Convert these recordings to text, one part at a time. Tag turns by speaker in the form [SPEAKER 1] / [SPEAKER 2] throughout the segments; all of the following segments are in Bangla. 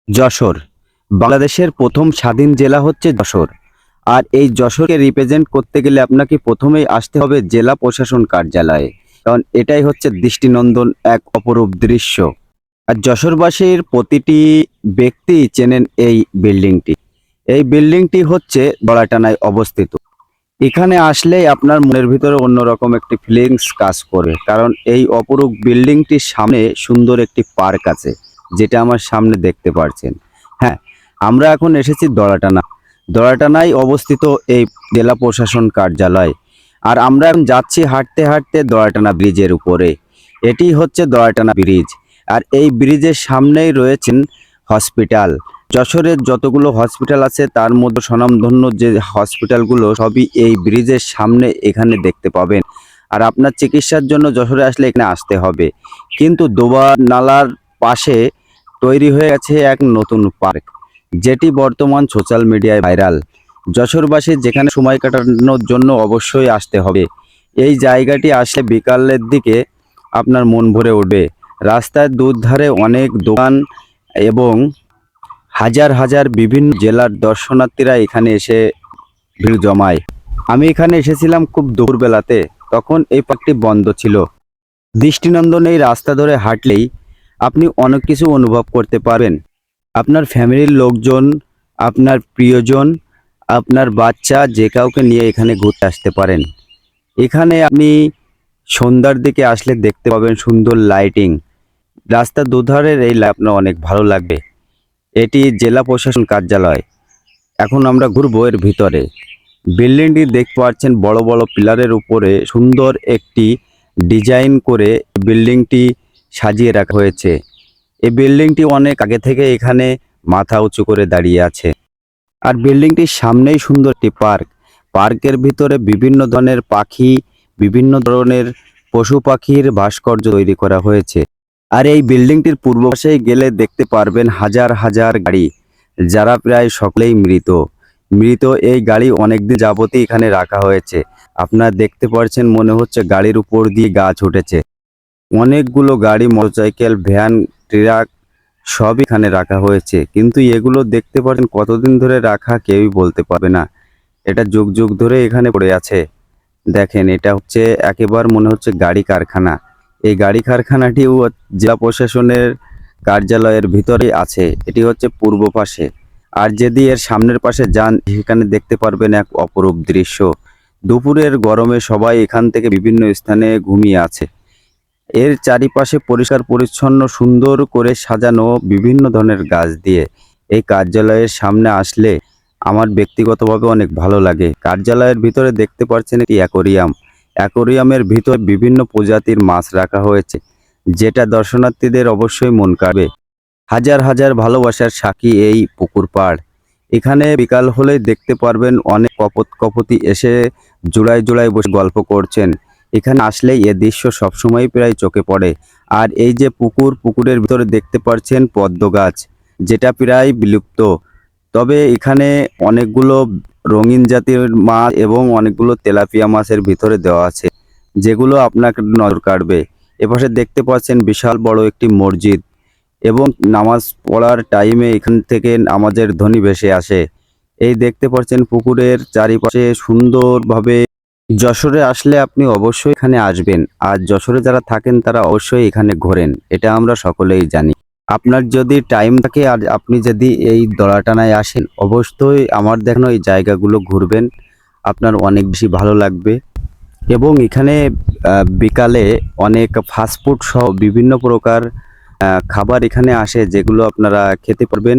[SPEAKER 1] যশোর বাংলাদেশের প্রথম স্বাধীন জেলা হচ্ছে যশোর। আর এই যশোরকে রিপ্রেজেন্ট করতে গেলে আপনাকে প্রথমেই আসতে হবে জেলা প্রশাসন কার্যালয়ে, কারণ এটাই হচ্ছে দৃষ্টিনন্দন এক অপরূপ দৃশ্য। আর যশোরবাসীর প্রতিটি ব্যক্তি চেনেন এই বিল্ডিংটি। এই বিল্ডিংটি হচ্ছে বড়াটানায় অবস্থিত। এখানে আসলেই আপনার মনের ভিতরে অন্যরকম একটি ফিলিংস কাজ করবে, কারণ এই অপরূপ বিল্ডিংটির সামনে সুন্দর একটি পার্ক আছে, যেটা আমার সামনে দেখতে পাচ্ছেন। হ্যাঁ, আমরা এখন এসেছি দড়াটানায় অবস্থিত এই জেলা প্রশাসন কার্যালয়। আর আমরা এখন যাচ্ছি হাঁটতে হাঁটতে দড়াটানা ব্রিজের উপরে। এটি হচ্ছে দড়াটানা ব্রিজ। আর এই ব্রিজের সামনেই রয়েছেন হসপিটাল। যশোরের যতগুলো হসপিটাল আছে তার মধ্যে স্বনামধন্য যে হসপিটালগুলো সবই এই ব্রিজের সামনে এখানে দেখতে পাবেন। আর আপনার চিকিৎসার জন্য যশোরে আসলে এখানে আসতে হবে। কিন্তু দোবা নালার পাশে তৈরি হয়ে গেছে এক নতুন পার্ক, যেটি বর্তমান সোশ্যাল মিডিয়ায় ভাইরাল। যশোরবাসী যেখানে সময় কাটানোর জন্য অবশ্যই আসতে হবে। এই জায়গাটি আসলে বিকালের দিকে আপনার মন ভরে উঠবে। রাস্তার দুধারে অনেক দোকান এবং হাজার হাজার বিভিন্ন জেলার দর্শনার্থীরা এখানে এসে ভিড় জমায়। আমি এখানে এসেছিলাম খুব দুপুরবেলাতে, তখন এই পার্কটি বন্ধ ছিল। দৃষ্টিনন্দন এই রাস্তা ধরে হাঁটলেই আপনি অনেক কিছু অনুভব করতে পারবেন। আপনার ফ্যামিলির লোকজন, আপনার প্রিয়জন, আপনার বাচ্চা যে কাউকে নিয়ে এখানে ঘুরতে আসতে পারেন। এখানে আপনি সন্ধ্যার দিকে আসলে দেখতে পাবেন সুন্দর লাইটিং। রাস্তার দুধারের এই আপনার অনেক ভালো লাগবে। এটি জেলা প্রশাসন কার্যালয়। এখন আমরা ঘুরবো এর ভিতরে। বিল্ডিংটি দেখতে পাচ্ছেন বড় বড় পিলারের উপরে সুন্দর একটি ডিজাইন করে বিল্ডিংটি সাজিয়ে রাখা হয়েছে। এই বিল্ডিংটি অনেক আগে থেকে এখানে মাথা উঁচু করে দাঁড়িয়ে আছে। আর বিল্ডিংটির সামনেই সুন্দর একটি পার্ক। পার্কের ভিতরে বিভিন্ন ধরনের পাখি, বিভিন্ন ধরনের পশু পাখির ভাস্কর্য তৈরি করা হয়েছে। আর এই বিল্ডিংটির পূর্ব পাশে গেলে দেখতে পারবেন হাজার হাজার গাড়ি, যারা প্রায় সকলেই মৃত এই গাড়ি অনেকদিন যাবতই এখানে রাখা হয়েছে। আপনারা দেখতে পাচ্ছেন, মনে হচ্ছে গাড়ির উপর দিয়ে গাছ উঠেছে। অনেকগুলো গাড়ি, মোটরসাইকেল, ভ্যান, ট্রাক সব এখানে রাখা হয়েছে। কিন্তু এগুলো দেখতে পাচ্ছেন কতদিন ধরে রাখা কেউই বলতে পারবে না। এটা যুগ যুগ ধরে এখানে পড়ে আছে। দেখেন, এটা হচ্ছে একেবারে মনে হচ্ছে গাড়ি কারখানা। এই গাড়ি কারখানাটিও জেলা প্রশাসনের কার্যালয়ের ভিতরেই আছে। এটি হচ্ছে পূর্ব পাশে। আর যদি এর সামনের পাশে যান, সেখানে দেখতে পারবেন এক অপরূপ দৃশ্য। দুপুরের গরমে সবাই এখান থেকে বিভিন্ন স্থানে ঘুমিয়ে আছে। এর চারিপাশে পরিষ্কার পরিচ্ছন্ন সুন্দর করে সাজানো বিভিন্ন ধরনের গাছ দিয়ে। এই কার্যালয়ের সামনে আসলে আমার ব্যক্তিগতভাবে অনেক ভালো লাগে। কার্যালয়ের ভিতরে দেখতে পাচ্ছেন একটি অ্যাকোরিয়াম। অ্যাকোরিয়ামের ভিতর বিভিন্ন প্রজাতির মাছ রাখা হয়েছে, যেটা দর্শনার্থীদের অবশ্যই মন কাড়বে। হাজার হাজার ভালোবাসার সাক্ষী এই পুকুর পাড়। এখানে বিকাল হলেই দেখতে পারবেন অনেক কপতি এসে জোড়ায় জোড়ায় বসে গল্প করছেন। এখানে আসলেই এ দৃশ্য সবসময় প্রায় চোখে পড়ে। আর এই যে পুকুরের ভিতরে দেখতে পাচ্ছেন পদ্ম গাছ, যেটা প্রায় বিলুপ্ত। তবে এখানে অনেকগুলো রঙিন জাতীয় মাছ এবং অনেকগুলো তেলাপিয়া মাছের ভিতরে দেওয়া আছে, যেগুলো আপনাকে নজর কাড়বে। এপাশে দেখতে পাচ্ছেন বিশাল বড় একটি মসজিদ, এবং নামাজ পড়ার টাইমে এখান থেকে নামাজের ধ্বনি ভেসে আসে। এই দেখতে পাচ্ছেন পুকুরের চারিপাশে সুন্দরভাবে। যশোরে আসলে আপনি অবশ্যই এখানে আসবেন। আর যশোরে যারা থাকেন তারা অবশ্যই এখানে ঘোরেন, এটা আমরা সকলেই জানি। আপনার যদি টাইম থাকে আর আপনি যদি এই দড়াটানায় আসেন, অবশ্যই আমার দেখানো এই জায়গাগুলো ঘুরবেন। আপনার অনেক বেশি ভালো লাগবে। এবং এখানে বিকালে অনেক ফাস্টফুড সহ বিভিন্ন প্রকার খাবার এখানে আসে, যেগুলো আপনারা খেতে পারবেন।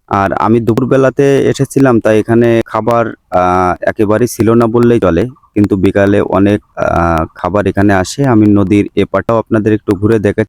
[SPEAKER 1] আর আমি দুপুরবেলাতে এসেছিলাম, তাই এখানে খাবার একেবারেই ছিল না বললেই চলে। কিন্তু বিকালে অনেক খাবার এখানে আসে। আমি নদীর এপারটাও আপনাদের একটু ঘুরে দেখা